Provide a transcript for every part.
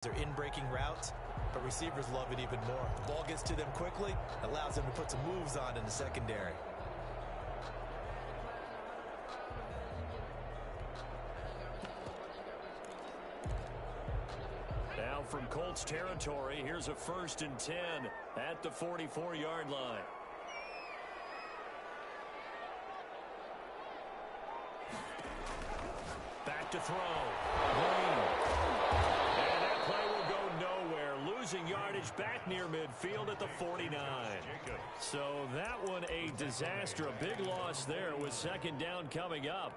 They're in-breaking routes, but receivers love it even more. The ball gets to them quickly, allows them to put some moves on in the secondary. Now from Colts territory, here's a 1st and 10 at the 44-yard line. Back to throw. And that play will go nowhere. Losing yardage back near midfield at the 49. So that one a disaster. A big loss there with 2nd down coming up.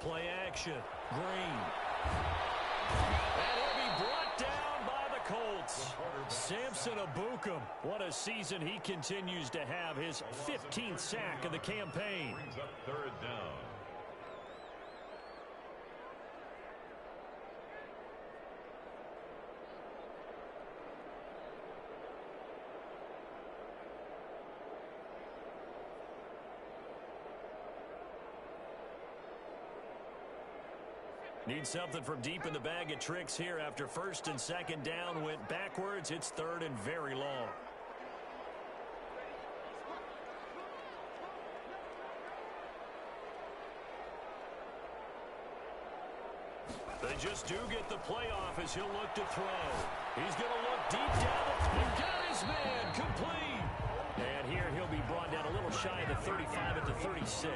Play action. Green. And he'll be brought down by the Colts. Samson Abukum. What a season he continues to have. His 15th sack of the campaign. Brings up 3rd down. Need something from deep in the bag of tricks here after 1st and 2nd down went backwards. It's 3rd and very long. They just do get the playoff as he'll look to throw. He's going to look deep down. He got his man complete. And here he'll be brought down a little shy of the 35 at the 36.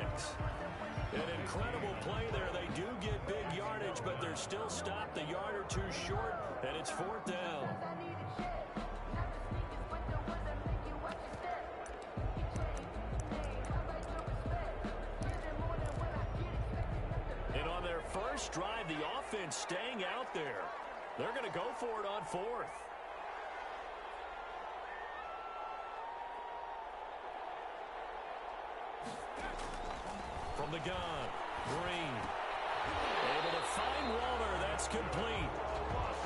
An incredible play there. They do get big yardage, but they're still stopped a yard or two short, and it's 4th down. And on their first drive, the offense staying out there. They're going to go for it on 4th. From the gun, Green. Able to find Waller. That's complete.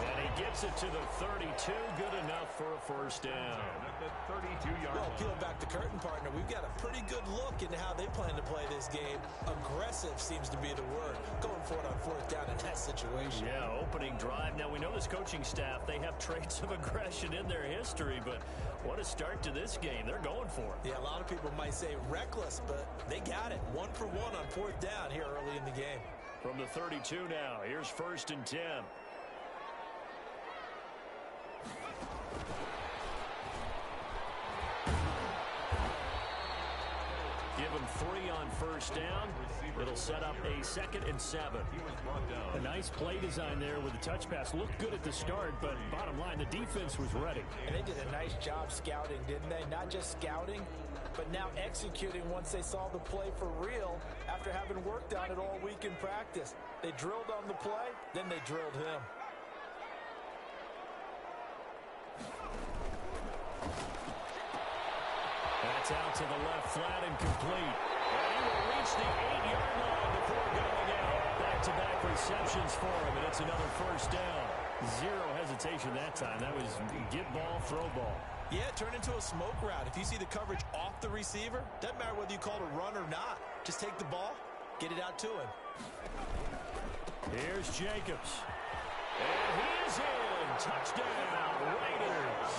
And he gets it to the 32. Good enough for a 1st down. At the 32-yard Well, line. peel back the curtain, partner. We've got a pretty good look into how they plan to play this game. Aggressive seems to be the word. Going for it on 4th down in that situation. Yeah, opening drive. Now, we know this coaching staff, they have traits of aggression in their history, but what a start to this game. They're going for it. Yeah, a lot of people might say reckless, but they got it. 1 for 1 on 4th down here early in the game. From the 32 now, here's 1st and 10. Give him 3 on 1st down. It'll set up a 2nd and 7. A nice play design there with the touch pass. Looked good at the start, but bottom line, the defense was ready. And they did a nice job scouting, didn't they? Not just scouting, but now executing once they saw the play for real after having worked on it all week in practice. They drilled on the play, then they drilled him. That's out to the left flat and complete. And he will reach the 8-yard line before going out. Back-to-back receptions for him, and it's another 1st down. Zero hesitation that time. That was get ball, throw ball. Yeah, it turned into a smoke route. If you see the coverage off the receiver, doesn't matter whether you call it a run or not. Just take the ball, get it out to him. Here's Jacobs. And he is in. Touchdown, Raiders.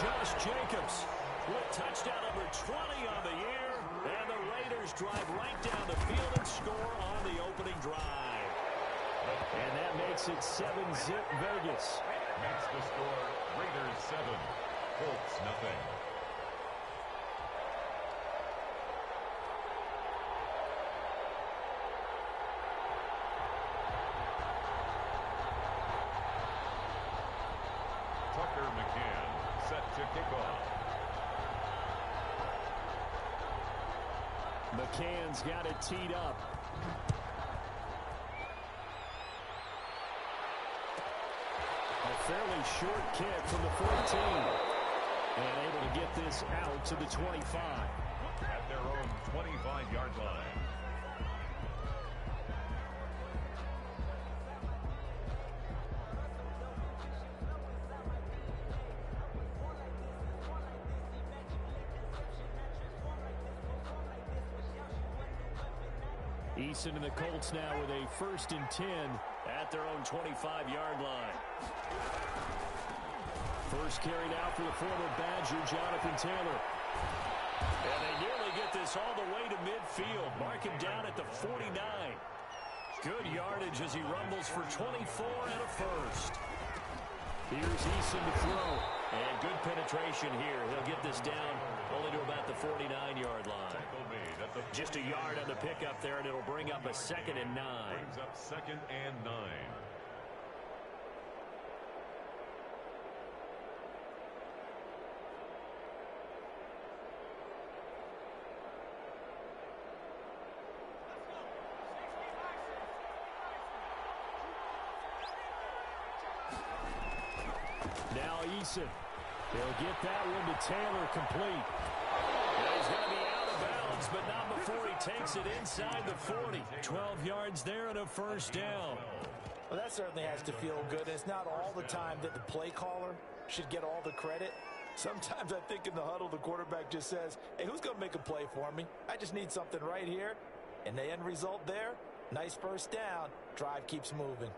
Josh Jacobs with touchdown number 20 on the year. And the Raiders drive right down the field and score on the opening drive. And that makes it 7-zip Vegas. Makes the score Raiders 7, Colts nothing. Tucker McCann set to kick off. McCann's got it teed up. A fairly short kick from the 14. And able to get this out to the 25. At their own 25-yard line. Eason and the Colts now with a 1st and 10 at their own 25-yard line. First carry now for the former Badger, Jonathan Taylor. And they nearly get this all the way to midfield. Mark him down at the 49. Good yardage as he rumbles for 24 and a first. Here's Eason to throw. And good penetration here. He'll get this down only to about the 49-yard line. Just a yard on the pickup there, and it'll bring up a 2nd and 9. Brings up 2nd and 9. Now Eason. He'll get that one to Taylor, complete. And he's going to be out of bounds, but not before he takes it inside the 40. 12 yards there and a first down. Well, that certainly has to feel good. It's not all the time that the play caller should get all the credit. Sometimes I think in the huddle, the quarterback just says, hey, who's going to make a play for me? I just need something right here. And the end result there, nice first down. Drive keeps moving.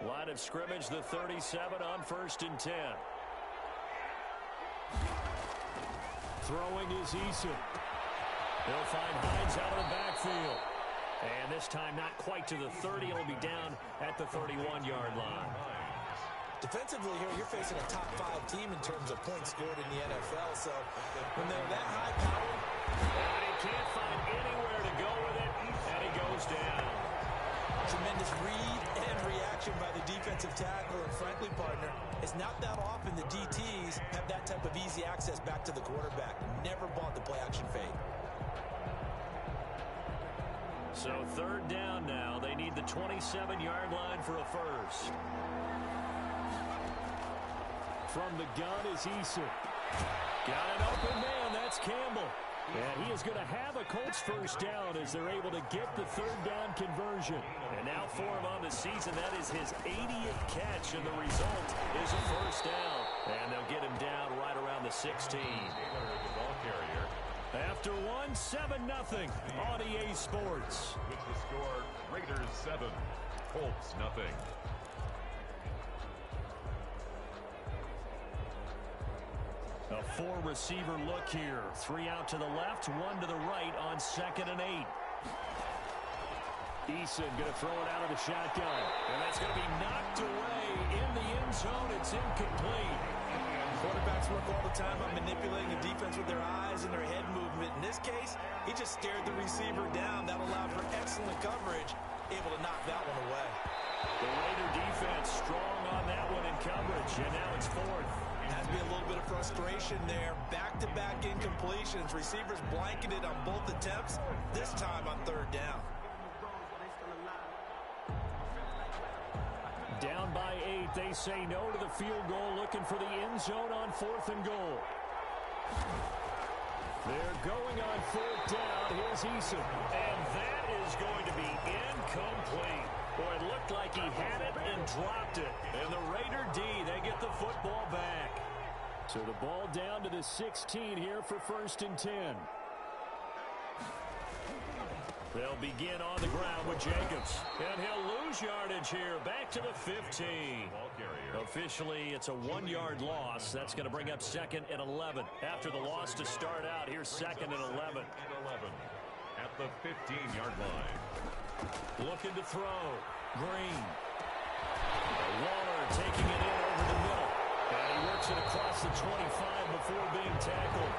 Line of scrimmage, the 37 on 1st and 10. Throwing is Eason. He'll find Hines out of the backfield. And this time not quite to the 30. It'll be down at the 31-yard line. Defensively here, you're facing a top 5 team in terms of points scored in the NFL. So when they're that high powered, and he can't find anywhere to go with it, and he goes down. Tremendous read and reaction by the defensive tackle. And frankly, partner, it's not that often the DTs have that type of easy access back to the quarterback. Never bought the play action fade. So 3rd down now. They need the 27-yard line for a first. From the gun is Eason. Got an open man. That's Campbell. And he is going to have a Colts first down as they're able to get the 3rd down conversion. And now for him on the season, that is his 80th catch, and the result is a first down. And they'll get him down right around the 16. After 7-0 on EA Sports. With the score, Raiders 7, Colts nothing. A 4-receiver look here. 3 out to the left, 1 to the right on 2nd and 8. Eason going to throw it out of the shotgun. And that's going to be knocked away in the end zone. It's incomplete. Quarterbacks work all the time on manipulating the defense with their eyes and their head movement. In this case, he just stared the receiver down. That allowed for excellent coverage, able to knock that one away. The Raider defense strong on that one in coverage, and now it's 4th. Has to be a little bit of frustration there. Back-to-back incompletions. Receivers blanketed on both attempts, this time on 3rd down. Down by 8, they say no to the field goal, looking for the end zone on 4th and goal. They're going on 4th down. Here's Eason. And that is going to be incomplete. Boy, it looked like he had it and dropped it. And the Raider D, they get the football back. So the ball down to the 16 here for 1st and 10. They'll begin on the ground with Jacobs. And he'll lose yardage here. Back to the 15. Officially, it's a 1-yard loss. That's going to bring up 2nd and 11. After the loss to start out, here's 2nd and 11. At the 15-yard line. Looking to throw. Green. Waller taking it in over the middle. And he works it across the 25 before being tackled.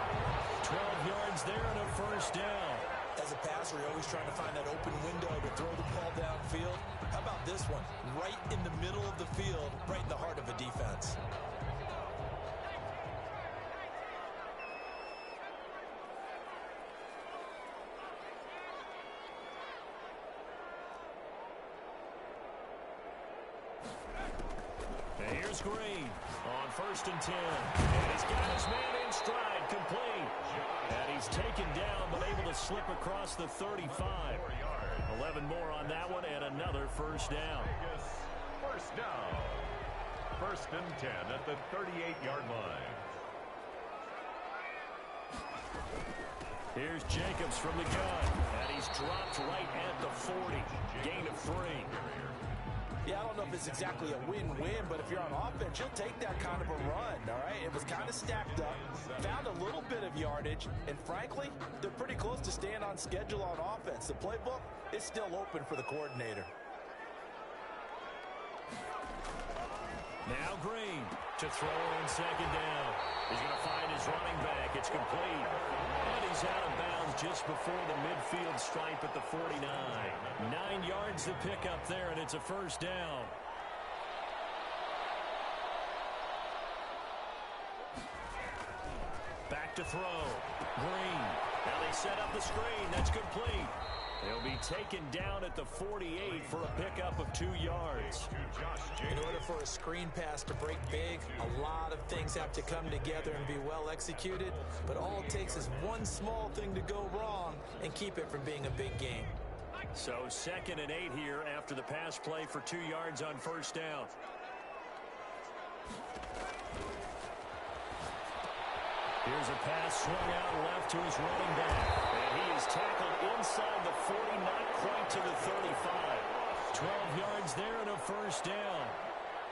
12 yards there and a first down. As a passer, you're always trying to find that open window to throw the ball downfield. How about this one? Right in the middle of the field, right in the heart of a defense. And here's Green on 1st and 10. And he's got his man in stride, complete. And he's taken down, but able to slip across the 35. 11 more on that one, and another first down. First down. 1st and 10 at the 38-yard line. Here's Jacobs from the gun, and he's dropped right at the 40. Gain of 3. Yeah, I don't know if it's exactly a win-win, but if you're on offense, you'll take that kind of a run, all right? It was kind of stacked up, found a little bit of yardage, and frankly, they're pretty close to staying on schedule on offense. The playbook is still open for the coordinator. Now Green to throw on second down. He's going to find his running back. It's complete. And he's out of bounds just before the midfield stripe at the 49. 9 yards to pick up there, and it's a first down. Back to throw. Green. Now they set up the screen. That's complete. He'll be taken down at the 48 for a pickup of 2 yards. In order for a screen pass to break big, a lot of things have to come together and be well executed, but all it takes is one small thing to go wrong and keep it from being a big game. So 2nd and 8 here after the pass play for 2 yards on first down. Here's a pass swung out left to his running back. And he is tackled inside the 40, not quite to the 35. 12 yards there and a first down.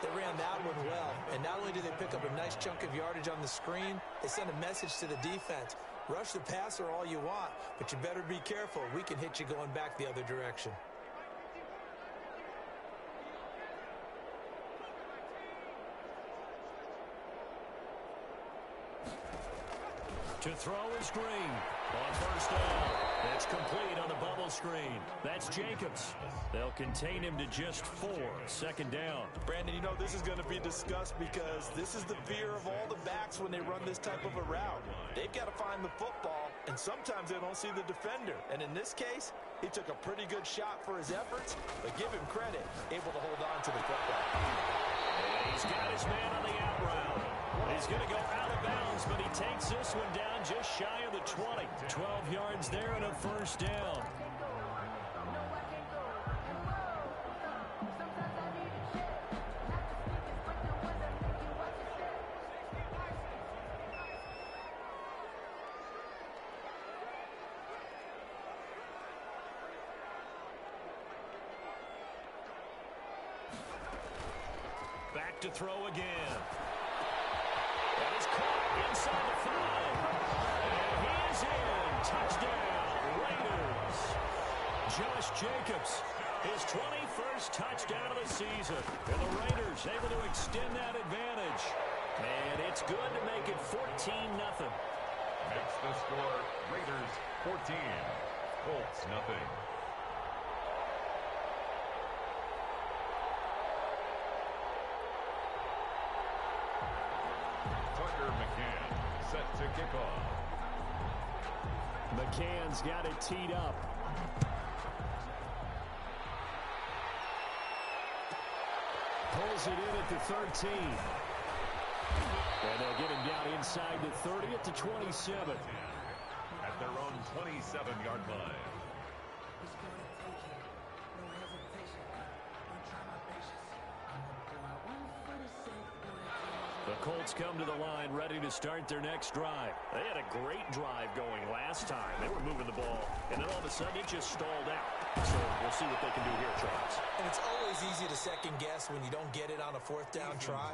They ran that one well, and not only did they pick up a nice chunk of yardage on the screen, they sent a message to the defense. Rush the passer all you want, but you better be careful. We can hit you going back the other direction. To throw is Green. On first down. That's complete on the bubble screen. That's Jacobs. They'll contain him to just 4. 2nd down. Brandon, you know this is going to be discussed because this is the fear of all the backs when they run this type of a route. They've got to find the football, and sometimes they don't see the defender. And in this case, he took a pretty good shot for his efforts, but give him credit, able to hold on to the football. And he's got his man on the out route. He's going to go out of bounds, but he takes this one down just shy of the 20. 12 yards there and a first down. Back to throw again. That is caught inside the 5. And he is in. Touchdown, Raiders. Josh Jacobs, his 21st touchdown of the season. And the Raiders able to extend that advantage. And it's good to make it 14-0. Next the score, Raiders 14, Colts nothing. Set to kick off. McCann's got it teed up. Pulls it in at the 13. And they'll get him down inside the 30 at the 27. At their own 27-yard line. The Colts come to the line ready to start their next drive. They had a great drive going last time. They were moving the ball, and then all of a sudden it just stalled out. So we'll see what they can do here, Charles. And it's always easy to second guess when you don't get it on a 4th down try.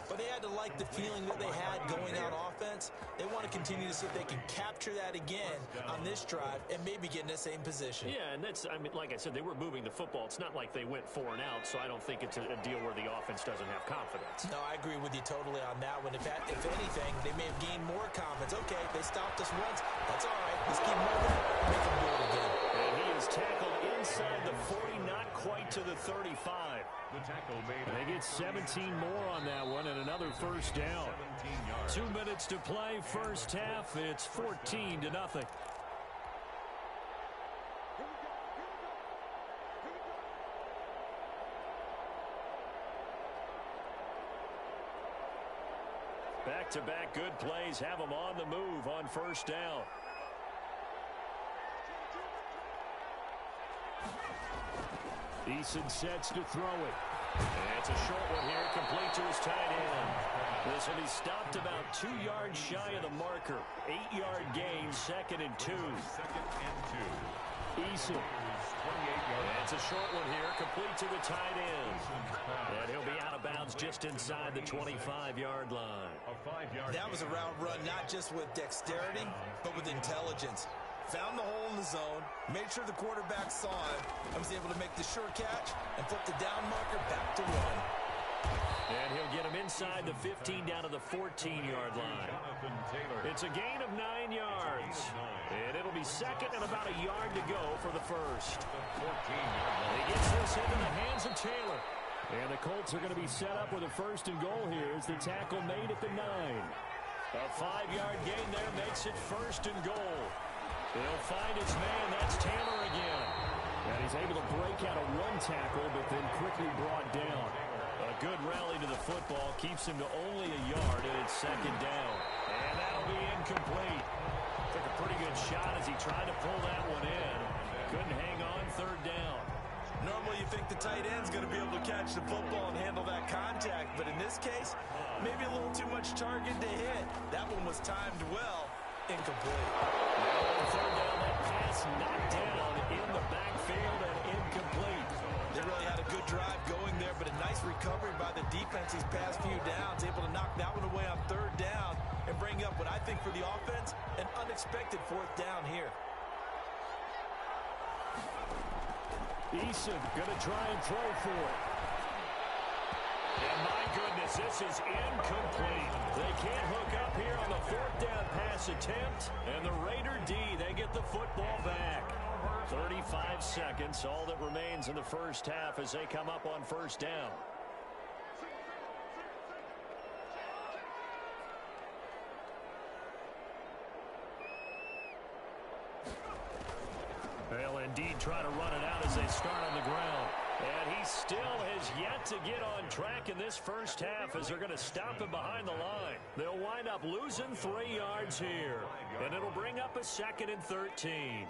But they had to like the feeling that they had going out offense. They want to continue to see if they can capture that again on this drive and maybe get in the same position. Yeah, and that's, I mean, like I said, they were moving the football. It's not like they went 4 and out, so I don't think it's a deal where the offense doesn't have confidence. No, I agree with you totally on that one. If anything, they may have gained more confidence. Okay, they stopped us once. That's all right. Let's keep moving. Make them do it again. And he is tackled inside the 40, not quite to the 35. The tackle made. They get 17 more on that one and another first down. 2 minutes to play, first half. It's 14-0. Back-to-back good plays have them on the move on first down. Eason sets to throw it. And it's a short one here, complete to his tight end. This will be stopped about 2 yards shy of the marker. 8-yard gain, 2nd and 2. Eason. It's a short one here, complete to the tight end. And he'll be out of bounds just inside the 25-yard line. That was a route run not just with dexterity, but with intelligence. Found the hole in the zone, made sure the quarterback saw it, and was able to make the sure catch and flip the down marker back to run. And he'll get him inside the 15 down to the 14-yard line. It's a gain of 9 yards. And it'll be 2nd and about a yard to go for the first. He gets this into the hands of Taylor. And the Colts are going to be set up with a 1st and goal here as the tackle made at the 9. A 5-yard gain there makes it 1st and goal. He'll find his man. That's Taylor again. And he's able to break out a 1 tackle, but then quickly brought down. A good rally to the football keeps him to only a yard, and it's 2nd down. And that'll be incomplete. Took a pretty good shot as he tried to pull that one in. Couldn't hang on, 3rd down. Normally you think the tight end's going to be able to catch the football and handle that contact, but in this case, maybe a little too much target to hit. That one was timed well. Incomplete. 3rd down, that pass knocked down in the backfield and incomplete. They really had a good drive going there, but a nice recovery by the defense these past few downs, able to knock that one away on 3rd down and bring up what I think for the offense, an unexpected 4th down here. Eason going to try and throw for it. And my goodness, this is incomplete. They can't hook up here on the 4th down pass attempt. And the Raider D, they get the football back. 35 seconds, all that remains in the first half as they come up on 1st down. They'll indeed try to run it out as they start on the ground. And he still has yet to get on track in this first half as they're going to stop him behind the line. They'll wind up losing 3 yards here. And it'll bring up a 2nd and 13.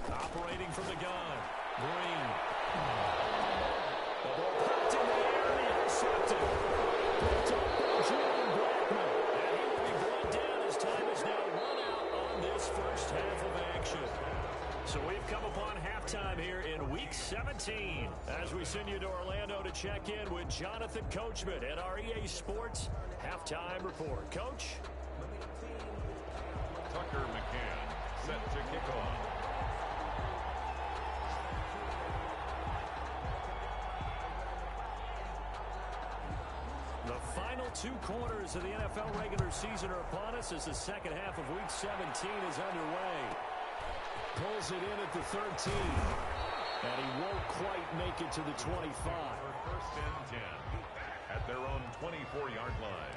Operating from the gun. Green. The ball popped in the air. Intercepted. Picked up by Jordan Blackman. And he will be brought down as time is now run out on this first half of action. So we've come upon halftime here in Week 17 as we send you to Orlando to check in with Jonathan Coachman at our EA Sports Halftime Report. Coach? Tucker McCann set to kick off. The final 2 quarters of the NFL regular season are upon us as the second half of Week 17 is underway. Pulls it in at the 13. And he won't quite make it to the 25. 1st and 10 at their own 24-yard line.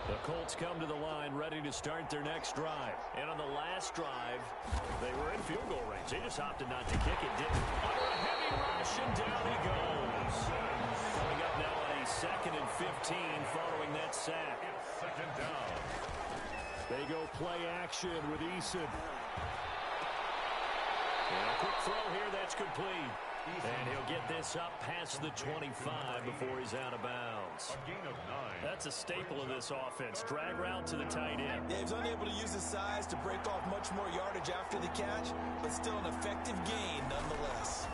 The Colts come to the line ready to start their next drive. And on the last drive, they were in field goal range. They just opted not to kick it, didn't. Under a heavy rush, and down he goes. Coming up now on a 2nd and 15 following that sack. 2nd down. They go play action with Eason. And a quick throw here, that's complete. And he'll get this up past the 25 before he's out of bounds. A gain of 9. That's a staple of this offense. Drag route to the tight end. Yeah, he's unable to use his size to break off much more yardage after the catch, but still an effective gain nonetheless.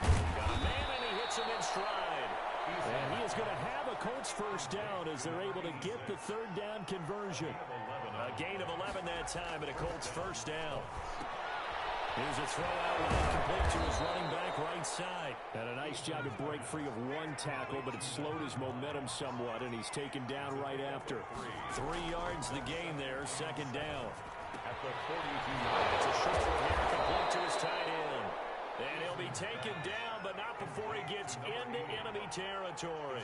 Got a man, and he hits him in stride. And he is going to have a Colts 1st down as they're able to get the 3rd down conversion. A gain of 11 that time, and a Colts 1st down. Here's a throw out line complete to his running back right side. And a nice job to break free of 1 tackle, but it slowed his momentum somewhat, and he's taken down right after. 3 yards the gain there, 2nd down. At the 42-yard line. It's a short one here, complete to his tight end. And he'll be taken down, but not before he gets into enemy territory.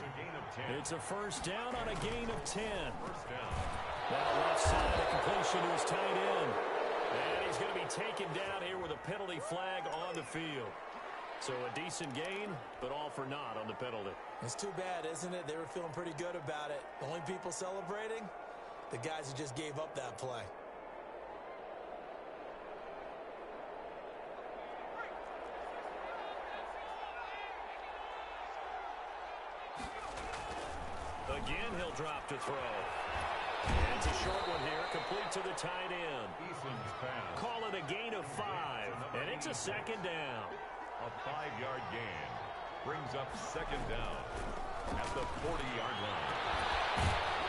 It's a 1st down on a gain of 10. 1st down. That left side, a completion motion to his tight end. And he's going to be taken down here with a penalty flag on the field. So a decent gain, but all for naught on the penalty. It's too bad, isn't it? They were feeling pretty good about it. The only people celebrating, the guys who just gave up that play. Again, he'll drop to throw. And it's a short one here, complete to the tight end. Eason's pass. Call it a gain of 5, and it's a second down. A 5-yard gain brings up second down at the 40-yard line.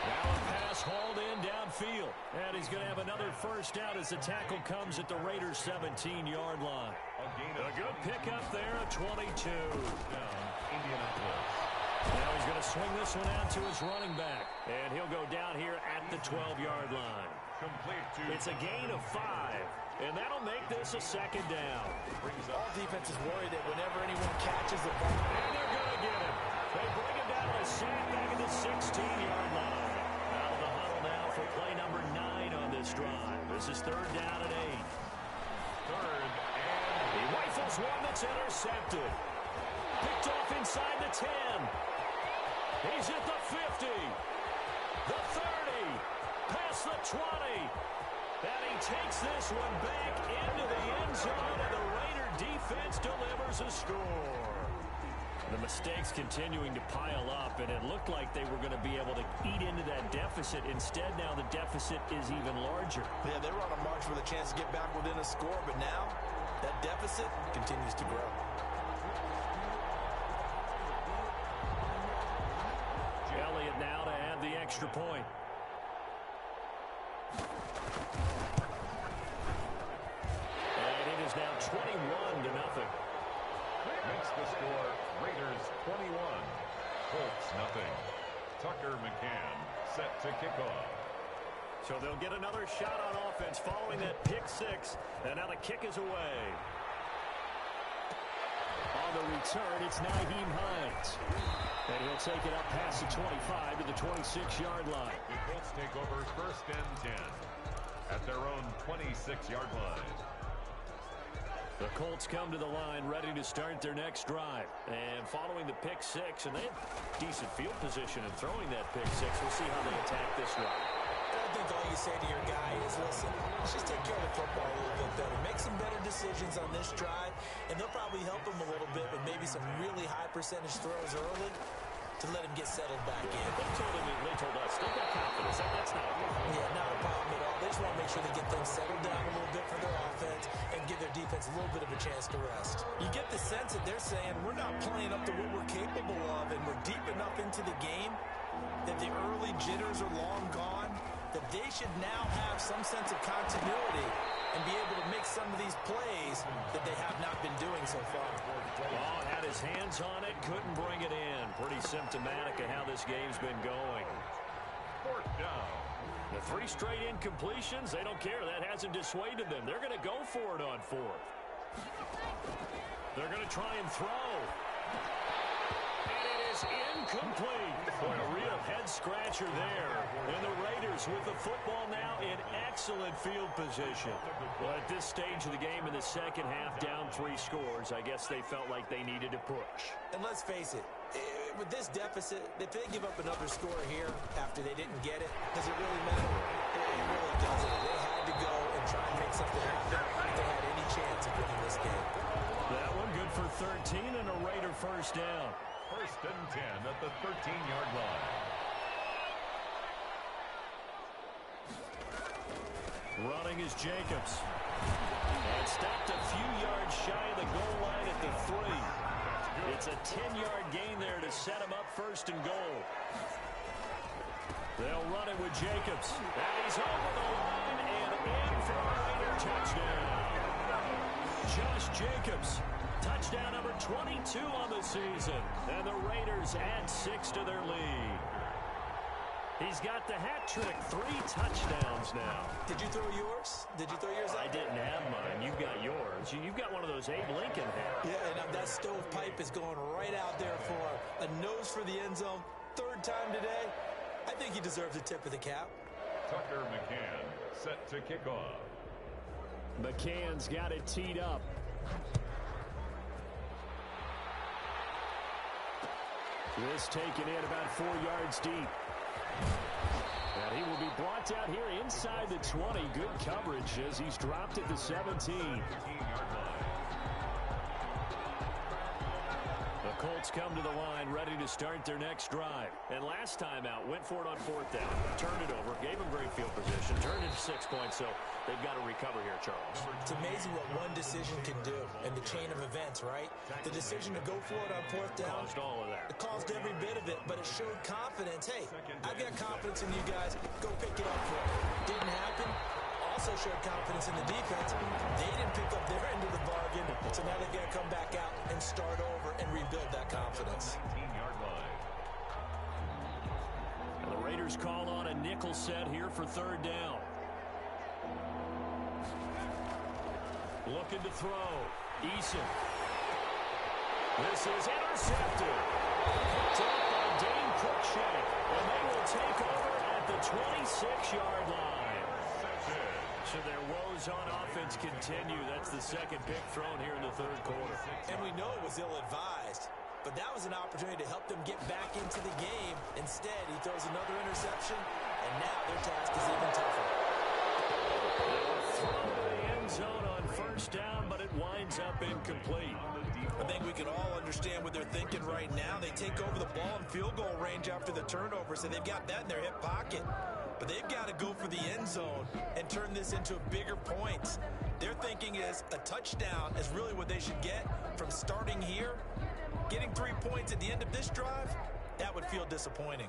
Now a pass hauled in downfield. And he's going to have another first down as the tackle comes at the Raiders' 17-yard line. A good pickup there at 22. Down, Indianapolis. Now he's going to swing this one out to his running back. And he'll go down here at the 12-yard line. Complete to... It's a gain of 5. And that'll make this a second down. All defenses worry that whenever anyone catches the ball, And they're going to get him. They bring him down to a sack back at the 16-yard line. Out of the huddle now for play number 9 on this drive. This is third down and 8. Third and... He rifles one that's intercepted. Picked off inside the 10. He's at the 50. The 30. Past the 20. And he takes this one back into the end zone, and the Raider defense delivers a score. The mistakes continuing to pile up, and it looked like they were going to be able to eat into that deficit. Instead, now the deficit is even larger. yeah, they were on a march with a chance to get back within a score, but now that deficit continues to grow. Elliott now to add the extra point. And it is now 21-0. Makes the score Raiders 21. Colts nothing. Tucker McCann set to kick off. So they'll get another shot on offense following that pick 6. And now the kick is away. On the return, it's Nyheim Hines. And he'll take it up past the 25 to the 26-yard line. The Colts take over first and 10 at their own 26-yard line. The Colts come to the line ready to start their next drive. And following the pick 6, and they have decent field position in throwing that pick 6. We'll see how they attack this drive. I think all you say to your guy is, listen, let's just take care of the football a little bit better. Make some better decisions on this drive, and they'll probably help him a little bit with maybe some really high percentage throws early to let him get settled back in. They told us, they got confidence. That's not a problem. Yeah, not a problem at all. They just want to make sure they get things settled down a little bit for their offense and give their defense a little bit of a chance to rest. You get the sense that they're saying, we're not playing up to what we're capable of, and we're deep enough into the game that the early jitters are long gone, that they should now have some sense of continuity and be able to make some of these plays that they have not been doing so far. Oh, had his hands on it, couldn't bring it in. Pretty symptomatic of how this game's been going. Fourth down. The 3 straight incompletions, they don't care. That hasn't dissuaded them. They're going to go for it on 4th. They're going to try and throw. And it is incomplete. Boy, a real head-scratcher there. And the Raiders with the football now in excellent field position. Well, at this stage of the game in the second half, down 3 scores, I guess they felt like they needed to push. And let's face it, with this deficit, if they give up another score here after they didn't get it, does it really matter? It really doesn't. They had to go and try and make something happen if they had any chance of winning this game. That one good for 13 and a Raider first down. First and 10 at the 13-yard line. Running is Jacobs. And stopped a few yards shy of the goal line at the 3. It's a 10-yard gain there to set him up first and goal. They'll run it with Jacobs. And he's over the line and in for a Raider touchdown. Josh Jacobs. Touchdown number 22 on the season. And the Raiders add 6 to their lead. He's got the hat trick, 3 touchdowns now. Did you throw yours? Did you throw yours out? I didn't have mine. You've got yours. You've got one of those Abe Lincoln hats. Yeah, and that stovepipe is going right out there for a nose for the end zone. 3rd time today. I think he deserves a tip of the cap. Tucker McCann set to kick off. McCann's got it teed up. This taken in about 4 yards deep. And he will be brought down here inside the 20. Good coverage as he's dropped at the 17. The Colts come to the line ready to start their next drive. And last time out, went for it on 4th down, turned it over, gave them great field position, turned it to 6 points, so they've got to recover here, Charles. It's amazing what one decision can do in the chain of events, right? The decision to go for it on 4th down. Caused all of that. It caused every bit of it, but it showed confidence. Hey, I've got confidence in you guys. Go pick it up for it. Didn't happen. Also showed confidence in the defense. They didn't pick up their end of the bargain, so now they've got to come back out and start over and rebuild that confidence. And the Raiders call on a nickel set here for 3rd down. Looking to throw. Eason. This is intercepted. Picked up by Dane Cruikshank. And they will take over at the 26-yard line. So their woes on offense continue. That's the 2nd pick thrown here in the 3rd quarter. And we know it was ill-advised, but that was an opportunity to help them get back into the game. Instead, he throws another interception, and now their task is even tougher. Throw to the end zone on 1st down, but it winds up incomplete. I think we can all understand what they're thinking right now. They take over the ball in field goal range after the turnover, so they've got that in their hip pocket. But they've got to go for the end zone and turn this into bigger points. Their thinking is a touchdown is really what they should get from starting here. Getting 3 points at the end of this drive, that would feel disappointing.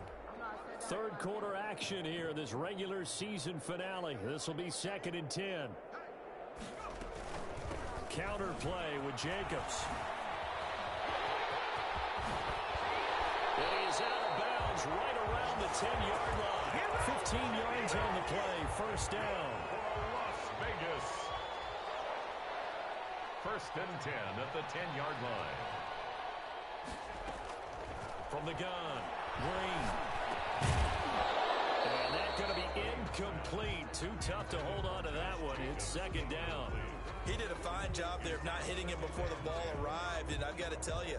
3rd quarter action here, this regular season finale. This will be 2nd and 10. Counter play with Jacobs. And he is out of bounds right around the 10-yard line. 15 yards on the play, 1st down. Las Vegas. 1st and 10 at the 10-yard line. From the gun, Green. And that's going to be incomplete. Too tough to hold on to that one. It's 2nd down. He did a fine job there of not hitting him before the ball arrived, and I've got to tell you,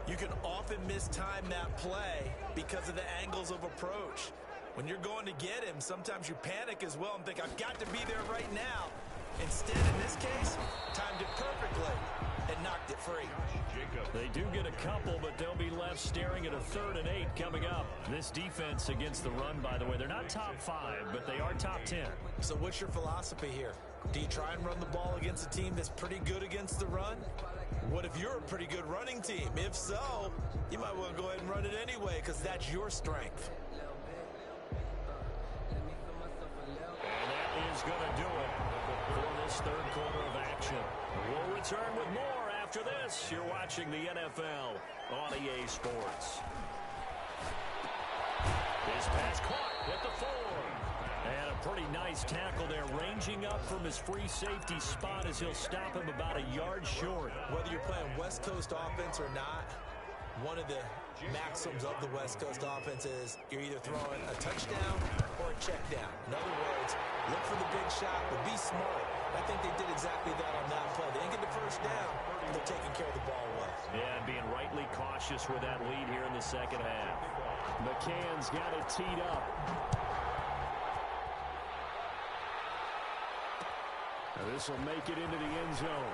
you can often mistime that play because of the angles of approach. When you're going to get him, sometimes you panic as well and think, I've got to be there right now. Instead, in this case, timed it perfectly and knocked it free. They do get a couple, but they'll be left staring at a 3rd and 8 coming up. This defense against the run, by the way, they're not top 5, but they are top 10. So what's your philosophy here? Do you try and run the ball against a team that's pretty good against the run? What if you're a pretty good running team? If so, you might want to go ahead and run it anyway because that's your strength. And that is going to do it for this 3rd quarter of action. We'll return with more after this. You're watching the NFL on EA Sports. This pass caught at the 4. And a pretty nice tackle there, ranging up from his free safety spot as he'll stop him about a yard short. Whether you're playing West Coast offense or not, one of the maxims of the West Coast offense is you're either throwing a touchdown or a check down. In other words, look for the big shot, but be smart. I think they did exactly that on that play. They didn't get the 1st down, but they're taking care of the ball well. Yeah, and being rightly cautious with that lead here in the 2nd half. McCann's got it teed up. Now this will make it into the end zone.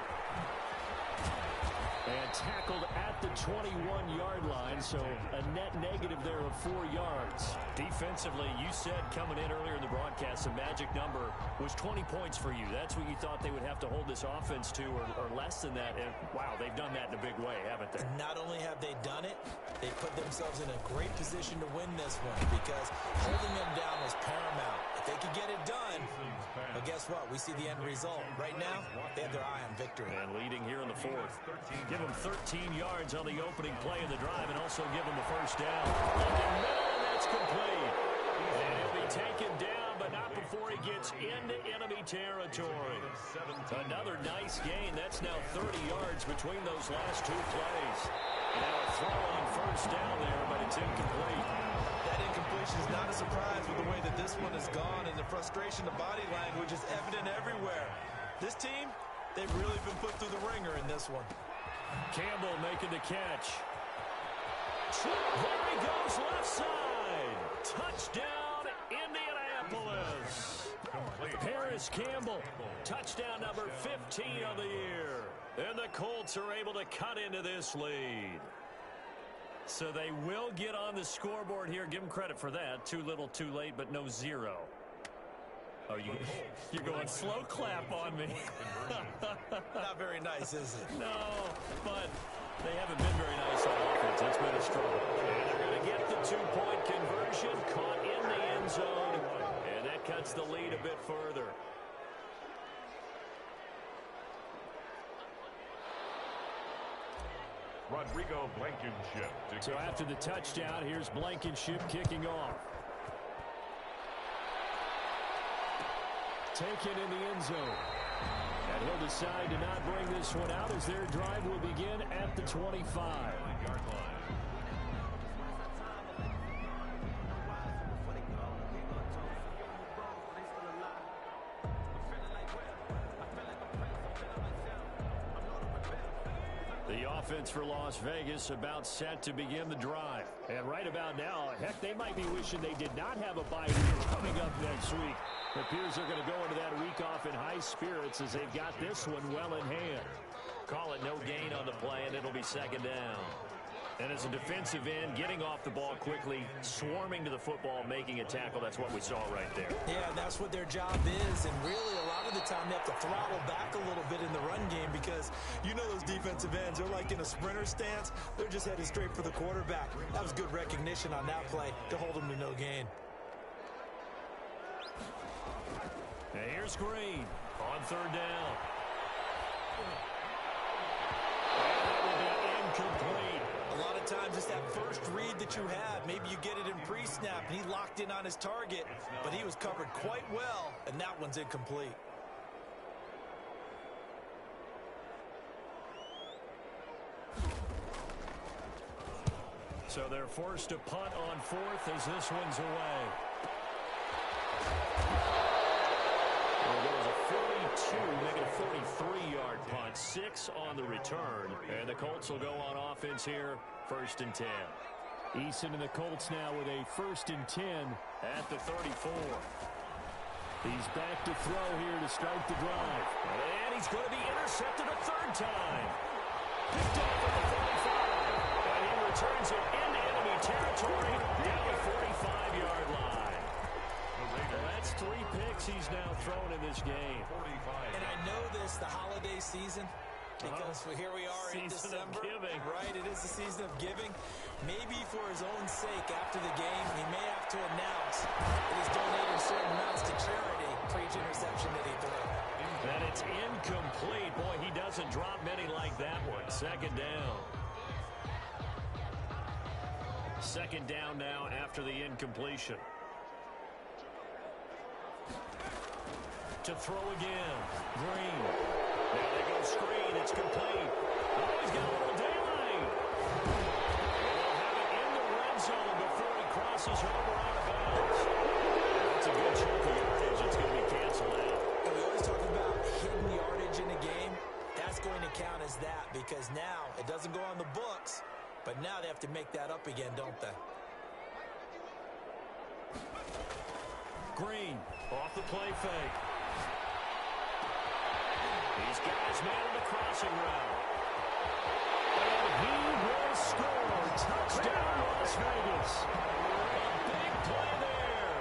And tackled at the 21-yard line, so a net negative there of 4 yards. Defensively, you said coming in earlier in the broadcast, the magic number was 20 points for you. That's what you thought they would have to hold this offense to, or less than that. And wow, they've done that in a big way, haven't they? Not only have they done it, they put themselves in a great position to win this one because holding them down was paramount. If they could get it done, well, guess what? We see the end result. Right now, they have their eye on victory. And leading here in the 4th. Give them 13 yards on the opening play of the drive and also give them the 1st down. Looking middle, and that's complete. And he'll be taken down, but not before he gets into enemy territory. Another nice gain. That's now 30 yards between those last 2 plays. Now a throw on 1st down there, but it's incomplete. That incomplete situation is not a surprise with the way that this one has gone, and the frustration, the body language is evident everywhere. This team, they've really been put through the ringer in this one. Campbell making the catch. There he goes, left side. Touchdown, Indianapolis. Paris Campbell, touchdown number 15 of the year. And the Colts are able to cut into this lead. So they will get on the scoreboard here. Give them credit for that. Too little, too late, but no zero. Oh, you're going slow clap on me. Not very nice, is it? No, but they haven't been very nice on offense. It's been a struggle. And they're going to get the two-point conversion, caught in the end zone, and that cuts the lead a bit further. Rodrigo Blankenship. So after the touchdown, here's Blankenship kicking off. Taken in the end zone. And he'll decide to not bring this one out as their drive will begin at the 25-yard line. The offense for Las Vegas about set to begin the drive. And right about now, heck, they might be wishing they did not have a bye week coming up next week. It appears they're going to go into that week off in high spirits as they've got this one well in hand. Call it no gain on the play, and it'll be second down. And as a defensive end, getting off the ball quickly, swarming to the football, making a tackle, that's what we saw right there. Yeah, that's what their job is, and really a lot of the time they have to throttle back a little bit in the run game because you know those defensive ends, they're like in a sprinter stance. They're just headed straight for the quarterback. That was good recognition on that play to hold them to no gain. And here's Green on third down. And that will be incomplete. A lot of times it's that first read that you have. Maybe you get it in pre-snap, and he locked in on his target, but he was covered quite well, and that one's incomplete. So they're forced to punt on fourth as this one's away. Well, there was a 42, making a 43-yard punt, 6 on the return, and the Colts will go on offense here, 1st and 10. Eason and the Colts now with a 1st and 10 at the 34. He's back to throw here to start the drive. And he's going to be intercepted a third time. Picked up at the 45. And he returns it into enemy territory down the 45-yard line. Well, that's 3 picks he's now thrown in this game. And I know this, the holiday season, because here we are in December. Right, it is the season of giving. Maybe for his own sake after the game, he may have to announce that he's donated certain amounts to charity for each interception that he threw. And it's incomplete. Boy, he doesn't drop many like that one. 2nd down. 2nd down now after the incompletion. To throw again. Green. Now they go screen. It's complete. Oh, he's got a little daylight. They'll have it in the red zone before he crosses over out of bounds. That's a good chunk of yardage. It's going to be canceled out. And we always talk about hidden yardage in a game. That's going to count as that because now it doesn't go on the books, but now they have to make that up again, don't they? Green off the play fake. He's got his man on the crossing route. And he will score. Touchdown, Las Vegas. A big play there.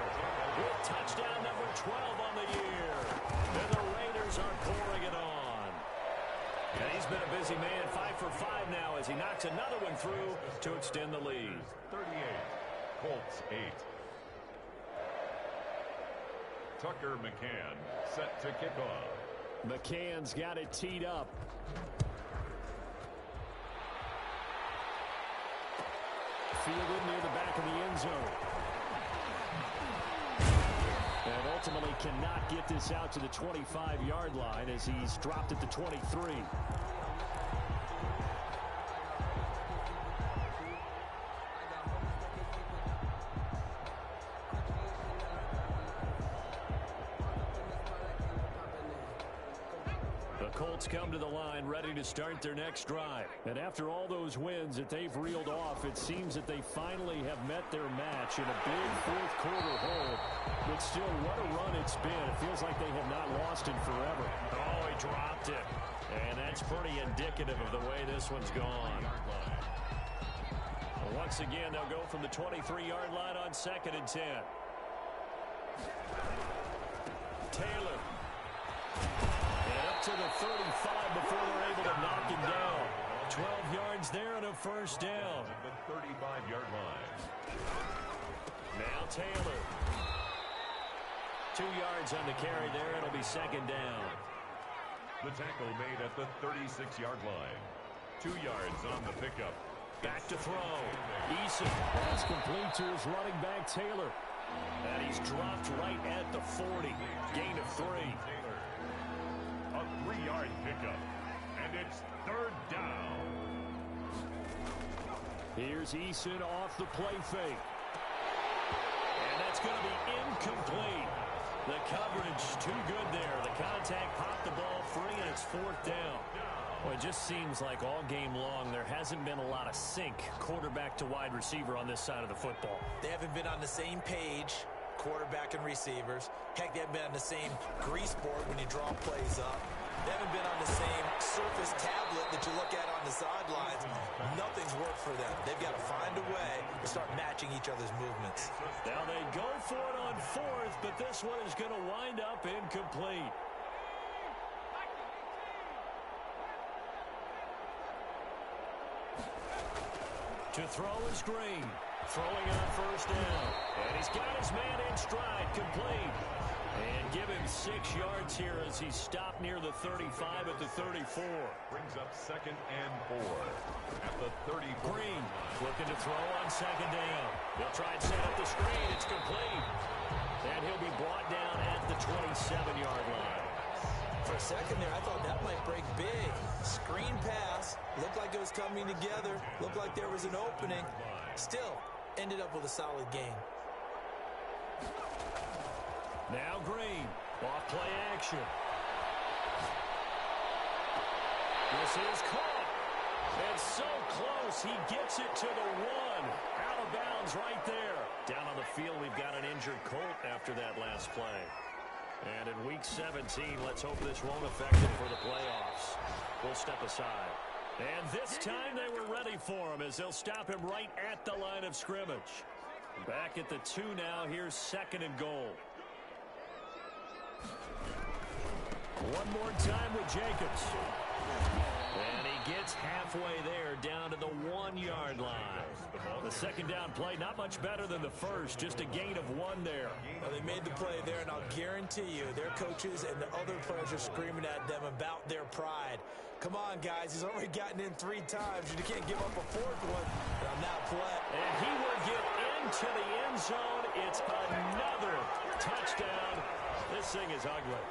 With touchdown number 12 on the year. And the Raiders are pouring it on. And he's been a busy man. 5 for 5 now as he knocks another one through to extend the lead. 38. Colts 8. Tucker McCann set to kick off. McCann's got it teed up. Fielded near the back of the end zone. And ultimately cannot get this out to the 25-yard line as he's dropped at the 23. Colts come to the line ready to start their next drive. And after all those wins that they've reeled off, it seems that they finally have met their match in a big fourth quarter hole. But still, what a run it's been. It feels like they have not lost in forever. Oh, he dropped it. And that's pretty indicative of the way this one's gone. Well, once again, they'll go from the 23-yard line on 2nd and 10. Taylor. And up to the 35 before they're able to knock him down. 12 yards there and a first down. The 35-yard line. Now Taylor. 2 yards on the carry there. It'll be 2nd down. The tackle made at the 36-yard line. 2 yards on the pickup. Back to throw. Eason. That's complete to his running back, Taylor. And he's dropped right at the 40. Gain of 3. Taylor. A 3-yard pickup. And it's 3rd down. Here's Eason off the play fake. And that's going to be incomplete. The coverage too good there. The contact popped the ball free, and it's 4th down. Well, it just seems like all game long there hasn't been a lot of sync quarterback to wide receiver on this side of the football. They haven't been on the same page, quarterback and receivers. Heck, they haven't been on the same grease board when you draw plays up. They haven't been on the same surface tablet that you look at on the sidelines. Nothing's worked for them. They've got to find a way to start matching each other's movements. Now they go for it on 4th, but this one is going to wind up incomplete. To throw is Green. Throwing on 1st down. And he's got his man in stride, complete. And give him 6 yards here as he's stopped near the 35 at the 34. Brings up 2nd and 4. At the 34. Green looking to throw on 2nd down. They'll try and set up the screen. It's complete. And he'll be brought down at the 27-yard line. For a second there, I thought that might break big. Screen pass. Looked like it was coming together. Looked like there was an opening. Still, ended up with a solid game. Now Green. Off play action. This is caught. And so close. He gets it to the 1. Out of bounds right there. Down on the field, we've got an injured Colt after that last play. And in Week 17, let's hope this won't affect him for the playoffs. We'll step aside. And this time they were ready for him as they'll stop him right at the line of scrimmage. Back at the 2 now. Here's 2nd and goal. One more time with Jacobs. And he gets halfway there down to the 1-yard line. The 2nd down play, not much better than the first, just a gain of 1 there. Well, they made the play there, and I'll guarantee you their coaches and the other players are screaming at them about their pride. Come on, guys. He's already gotten in 3 times. You can't give up a 4th one. And on that play. And he will get into the end zone. It's another touchdown. This thing is ugly.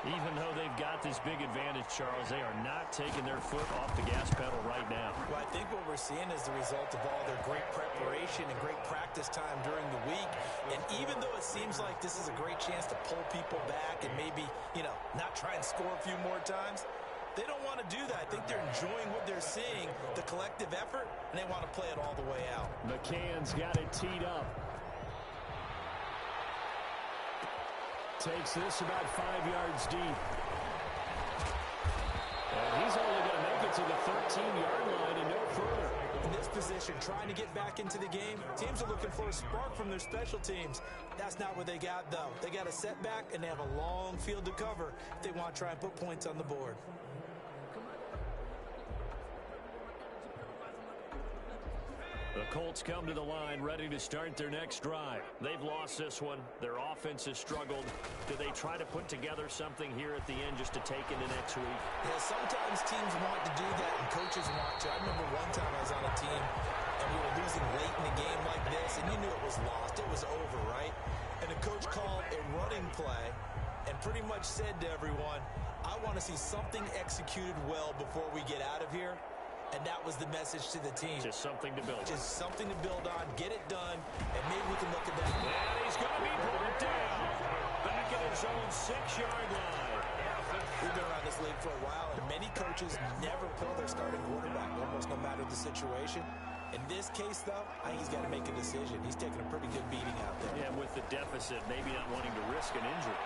Even though they've got this big advantage, Charles, they are not taking their foot off the gas pedal right now. Well, I think what we're seeing is the result of all their great preparation and great practice time during the week. And even though it seems like this is a great chance to pull people back and maybe, not try and score a few more times, they don't want to do that. I think they're enjoying what they're seeing, the collective effort, and they want to play it all the way out. McCann's got it teed up. Takes this about 5 yards deep. And he's only going to make it to the 13-yard line and no further. In this position, trying to get back into the game, teams are looking for a spark from their special teams. That's not what they got, though. They got a setback, and they have a long field to cover if they want to try and put points on the board. The Colts come to the line ready to start their next drive. They've lost this one. Their offense has struggled. Do they try to put together something here at the end just to take into next week? Yeah, sometimes teams want to do that and coaches want to. I remember one time I was on a team and we were losing late in a game like this, and you knew it was lost. It was over, right? And the coach called a running play and pretty much said to everyone, I want to see something executed well before we get out of here. And that was the message to the team. Just something to build on. Just something to build on, get it done, and maybe we can look at that. And he's going to be brought down. Back at his own 6-yard line. We've been around this this league for a while, and many coaches never pull their starting quarterback, almost no matter the situation. In this case, though, I think he's got to make a decision. He's taking a pretty good beating out there. Yeah, with the deficit, maybe not wanting to risk an injury.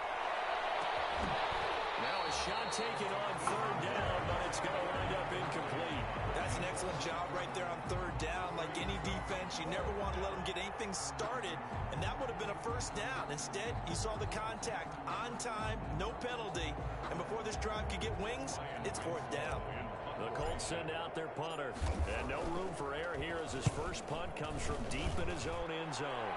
Now a shot taken on third down, but it's going to wind up incomplete. That's an excellent job right there on third down. Like any defense, you never want to let them get anything started, and that would have been a first down. Instead, you saw the contact on time, no penalty, and before this drive could get wings, it's fourth down. The Colts send out their punter, and no room for error here as his first punt comes from deep in his own end zone.